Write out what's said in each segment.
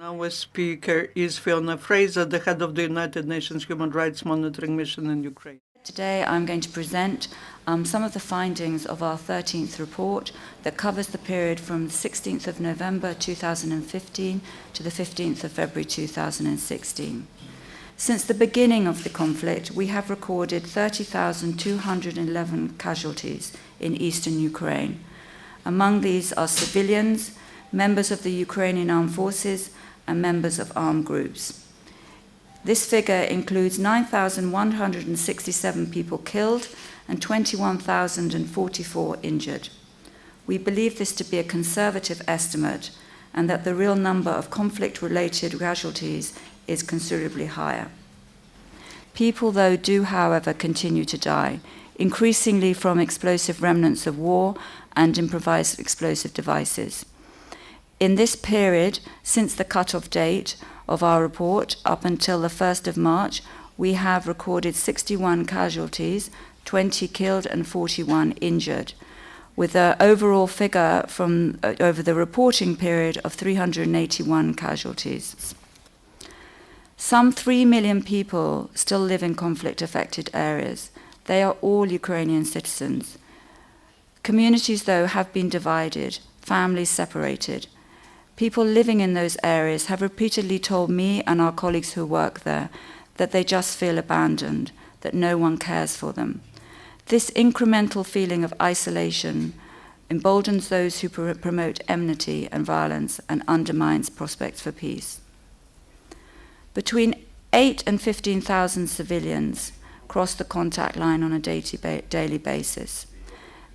Our speaker is Fiona Fraser, the head of the United Nations Human Rights Monitoring Mission in Ukraine. Today I'm going to present some of the findings of our 13th report that covers the period from the 16th of November 2015 to the 15th of February 2016. Since the beginning of the conflict, we have recorded 30,211 casualties in eastern Ukraine. Among these are civilians, members of the Ukrainian armed forces, and members of armed groups. This figure includes 9,167 people killed and 21,044 injured. We believe this to be a conservative estimate and that the real number of conflict-related casualties is considerably higher. People, though, do, however, continue to die, increasingly from explosive remnants of war and improvised explosive devices. In this period, since the cut-off date of our report up until the 1st of March, we have recorded 61 casualties, 20 killed and 41 injured, with an overall figure from over the reporting period of 381 casualties. Some 3 million people still live in conflict-affected areas. They are all Ukrainian citizens. Communities, though, have been divided, families separated. People living in those areas have repeatedly told me and our colleagues who work there that they just feel abandoned, that no one cares for them. This incremental feeling of isolation emboldens those who promote enmity and violence and undermines prospects for peace. Between 8,000 and 15,000 civilians cross the contact line on a daily basis.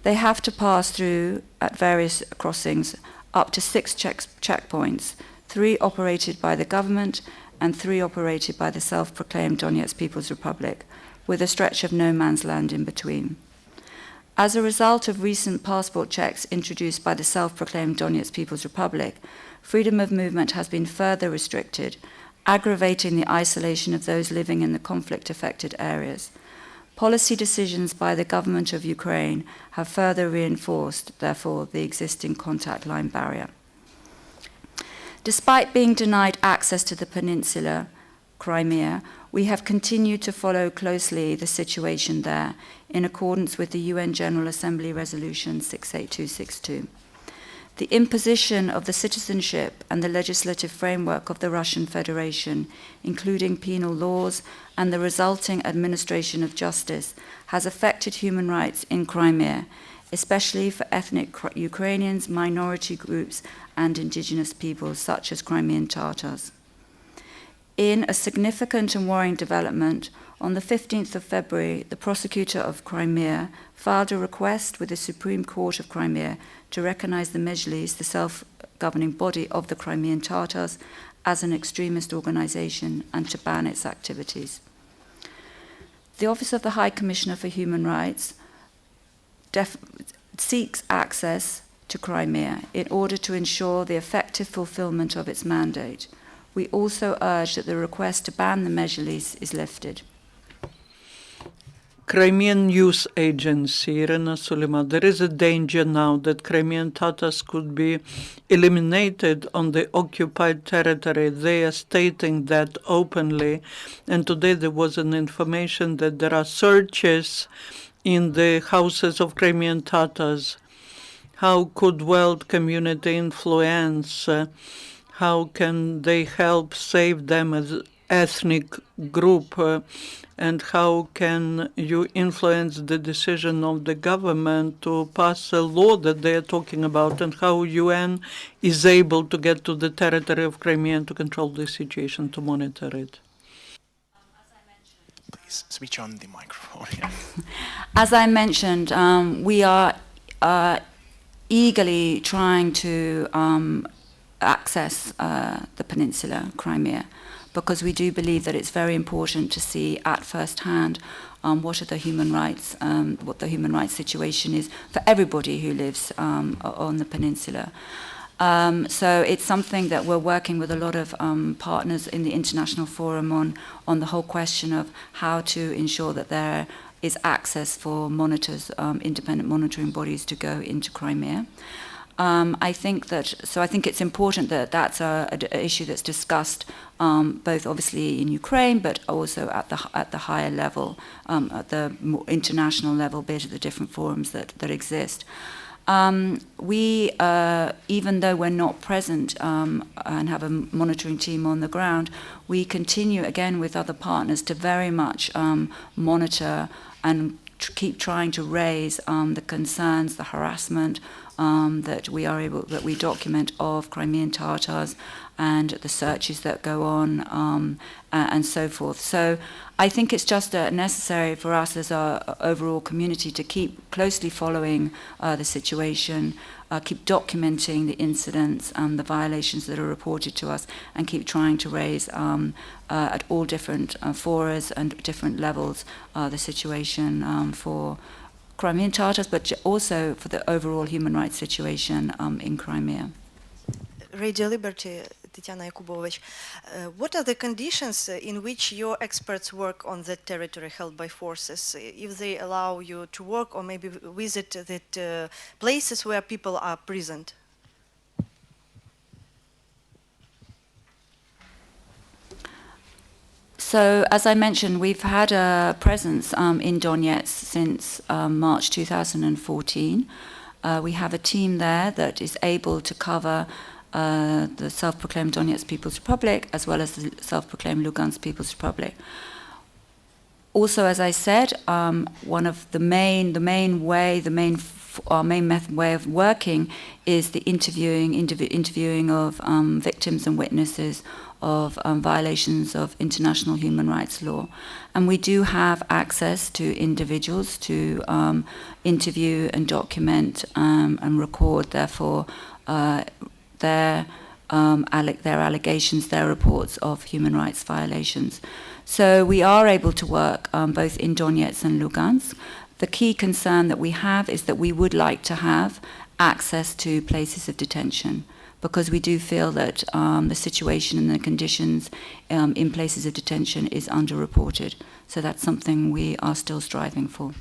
They have to pass through, at various crossings, up to 6 checkpoints, 3 operated by the government and 3 operated by the self-proclaimed Donetsk People's Republic, with a stretch of no man's land in between. As a result of recent passport checks introduced by the self-proclaimed Donetsk People's Republic, freedom of movement has been further restricted, aggravating the isolation of those living in the conflict-affected areas. Policy decisions by the government of Ukraine have further reinforced, therefore, the existing contact line barrier. Despite being denied access to the peninsula, Crimea, we have continued to follow closely the situation there in accordance with the UN General Assembly Resolution 68262. The imposition of the citizenship and the legislative framework of the Russian Federation, including penal laws and the resulting administration of justice, has affected human rights in Crimea, especially for ethnic Ukrainians, minority groups, and indigenous peoples such as Crimean Tatars. In a significant and worrying development, on the 15th of February, the prosecutor of Crimea filed a request with the Supreme Court of Crimea to recognize the Mejlis, the self-governing body of the Crimean Tatars, as an extremist organization and to ban its activities. The Office of the High Commissioner for Human Rights seeks access to Crimea in order to ensure the effective fulfillment of its mandate. We also urge that the request to ban the Mejlis is lifted. Crimean News Agency, Irina Sulima, there is a danger now that Crimean Tatars could be eliminated on the occupied territory. They are stating that openly. And today there was an information that there are searches in the houses of Crimean Tatars. How could world community influence? How can they help save them as ethnic group? And how can you influence the decision of the government to pass a law that they are talking about, and how UN is able to get to the territory of Crimea and to control the situation, to monitor it? Please switch on the microphone. As I mentioned, we are eagerly trying to access the peninsula, Crimea, because we do believe that it's very important to see at first hand what the human rights situation is for everybody who lives on the peninsula. So it's something that we're working with a lot of partners in the international forum on the whole question of how to ensure that there is access for monitors, independent monitoring bodies to go into Crimea. I think it's important that that's an issue that's discussed both obviously in Ukraine, but also at the higher level, at the more international level, be it at the different forums that exist. We, even though we're not present and have a monitoring team on the ground, we continue again with other partners to very much monitor and keep trying to raise the concerns, the harassment that we document of Crimean Tatars and the searches that go on and so forth. So I think it's just necessary for us as our overall community to keep closely following the situation, keep documenting the incidents and the violations that are reported to us, and keep trying to raise at all different forums and different levels the situation for Crimean Tatars, but also for the overall human rights situation in Crimea. Radio Liberty, Tatiana Yakubovich. What are the conditions in which your experts work on that territory held by forces? If they allow you to work or maybe visit the places where people are present? So, as I mentioned, we've had a presence in Donetsk since March 2014. We have a team there that is able to cover the self-proclaimed Donetsk People's Republic as well as the self-proclaimed Lugansk People's Republic. Also, as I said, one of our main way of working is the interviewing of victims and witnesses of violations of international human rights law. And we do have access to individuals to interview and document and record, therefore, their allegations, their reports of human rights violations. So we are able to work both in Donetsk and Lugansk. The key concern that we have is that we would like to have access to places of detention, because we do feel that the situation and the conditions in places of detention is underreported. So that's something we are still striving for.